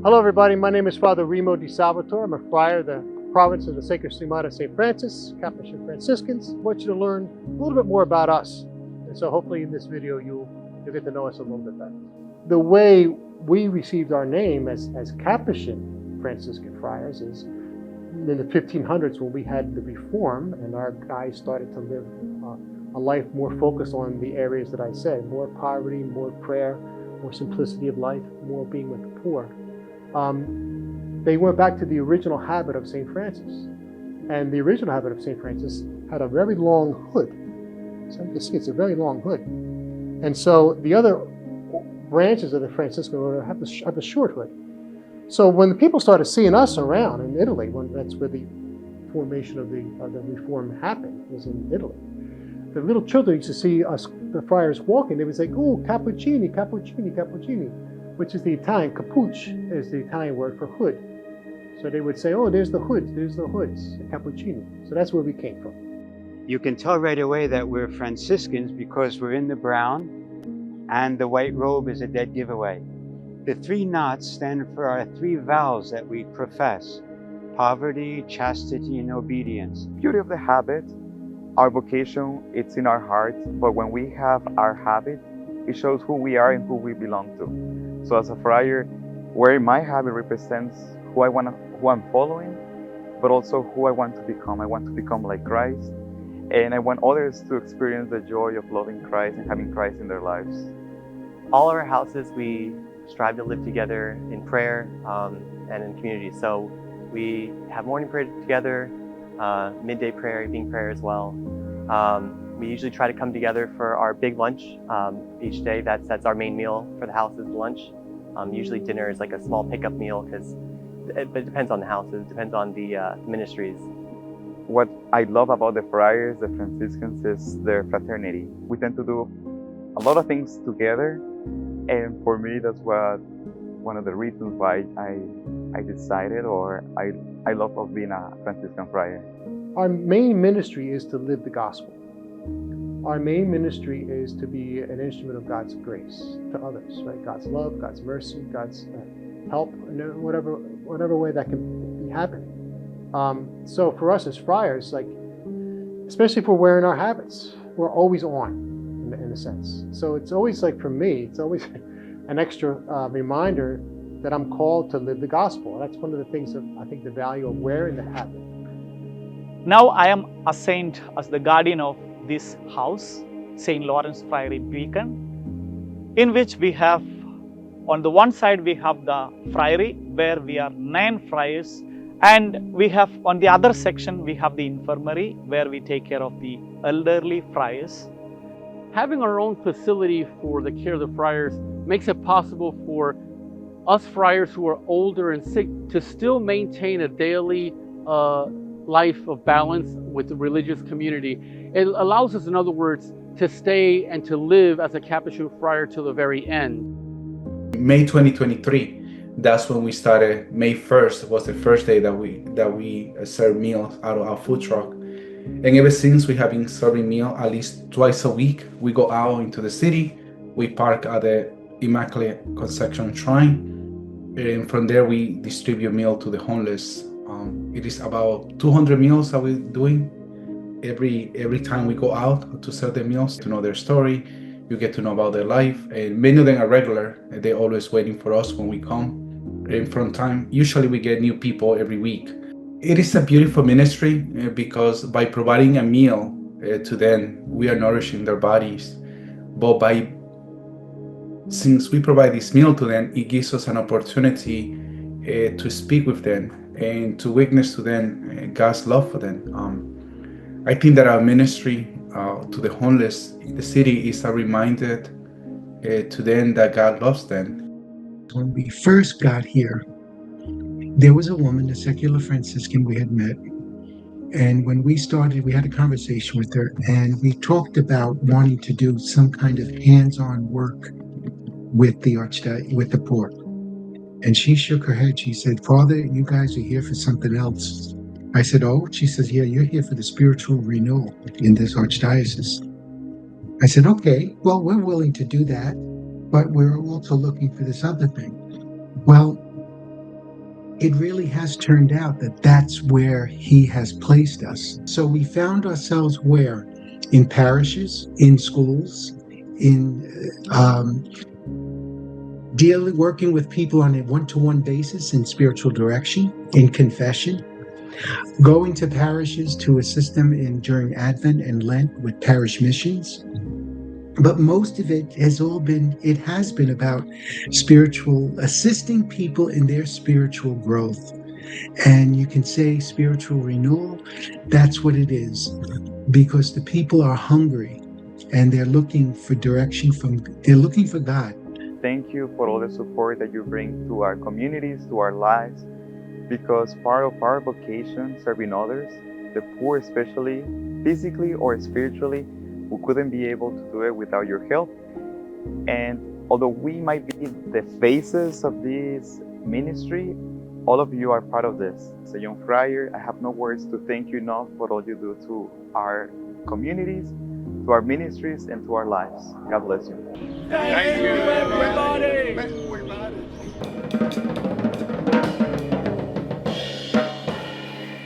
Hello everybody, my name is Father Remo Di Salvatore. I'm a friar of the province of the Sacred Stigmata of St. Francis, Capuchin Franciscans. I want you to learn a little bit more about us. And so hopefully in this video you'll get to know us a little bit better. The way we received our name as Capuchin Franciscan Friars is in the 1500s when we had the Reform and our guys started to live a life more focused on the areas that I said, more poverty, more prayer, more simplicity of life, more being with the poor. They went back to the original habit of St. Francis. And the original habit of St. Francis had a very long hood. So you can see it's a very long hood. And so the other branches of the Franciscan order have a short hood. So when the people started seeing us around in Italy, that's where the formation of the Reform happened, was in Italy. The little children used to see us, the friars, walking. They would say, "Oh, Cappuccini, Cappuccini, Cappuccini," which is the Italian, capuch is the Italian word for hood. So they would say, "Oh, there's the hoods, the Cappuccini." So that's where we came from. You can tell right away that we're Franciscans because we're in the brown and the white robe is a dead giveaway. The 3 knots stand for our 3 vows that we profess: poverty, chastity, and obedience. Beauty of the habit, our vocation, it's in our heart, but when we have our habit, it shows who we are and who we belong to. So as a friar, wearing my habit represents who I'm following, but also who I want to become. I want to become like Christ, and I want others to experience the joy of loving Christ and having Christ in their lives. All our houses, we strive to live together in prayer and in community. So we have morning prayer together, midday prayer, evening prayer as well. We usually try to come together for our big lunch each day. That's our main meal for the house is lunch. Usually dinner is like a small pickup meal but it depends on the houses, it depends on the ministries. What I love about the friars, the Franciscans, is their fraternity. We tend to do a lot of things together, and for me that's one of the reasons why I decided, or I love of being a Franciscan friar. Our main ministry is to live the gospel. Our main ministry is to be an instrument of God's grace to others, right? God's love, God's mercy, God's help, in whatever way that can be happening. So for us as friars, like, especially if we're wearing our habits, we're always on, in a sense. So it's always like, for me, it's always an extra reminder that I'm called to live the gospel. That's one of the things that I think the value of wearing the habit. Now I am assigned as the guardian of this house, St. Lawrence Friary Beacon, in which we have, on the one side we have the friary where we are 9 friars, and we have on the other section we have the infirmary where we take care of the elderly friars. Having our own facility for the care of the friars makes it possible for us friars who are older and sick to still maintain a daily life of balance with the religious community. It allows us, in other words, to stay and to live as a Capuchin friar till the very end. May 2023, that's when we started. May 1st was the first day that we served meals out of our food truck. And ever since, we have been serving meal at least twice a week. We go out into the city, we park at the Immaculate Conception Shrine, and from there we distribute meal to the homeless. It is about 200 meals that we're doing every time we go out to serve the meals, to know their story. You get to know about their life, and many of them are regular. They're always waiting for us when we come. And from time, usually we get new people every week. It is a beautiful ministry because by providing a meal to them, we are nourishing their bodies. But since we provide this meal to them, it gives us an opportunity to speak with them and to witness to them God's love for them. I think that our ministry to the homeless in the city is a reminder to them that God loves them. When we first got here, there was a woman, a secular Franciscan we had met, and when we started, we had a conversation with her, and we talked about wanting to do some kind of hands-on work with the poor. And she shook her head. She said, "Father, you guys are here for something else." I said, "Oh?" She says, "Yeah, you're here for the spiritual renewal in this archdiocese." I said, "Okay, well, we're willing to do that, but we're also looking for this other thing." Well, it really has turned out that that's where he has placed us. So we found ourselves where? In parishes, in schools, in working with people on a one-to-one basis in spiritual direction, in confession, going to parishes to assist them during Advent and Lent with parish missions. But most of it has been about assisting people in their spiritual growth. And you can say spiritual renewal, that's what it is. Because the people are hungry and they're looking for direction they're looking for God. Thank you for all the support that you bring to our communities, to our lives, because part of our vocation, serving others, the poor especially, physically or spiritually, who couldn't be able to do it without your help. And although we might be the faces of this ministry, all of you are part of this. As a young friar, I have no words to thank you enough for all you do to our communities, to our ministries, and to our lives. God bless you. Thank you.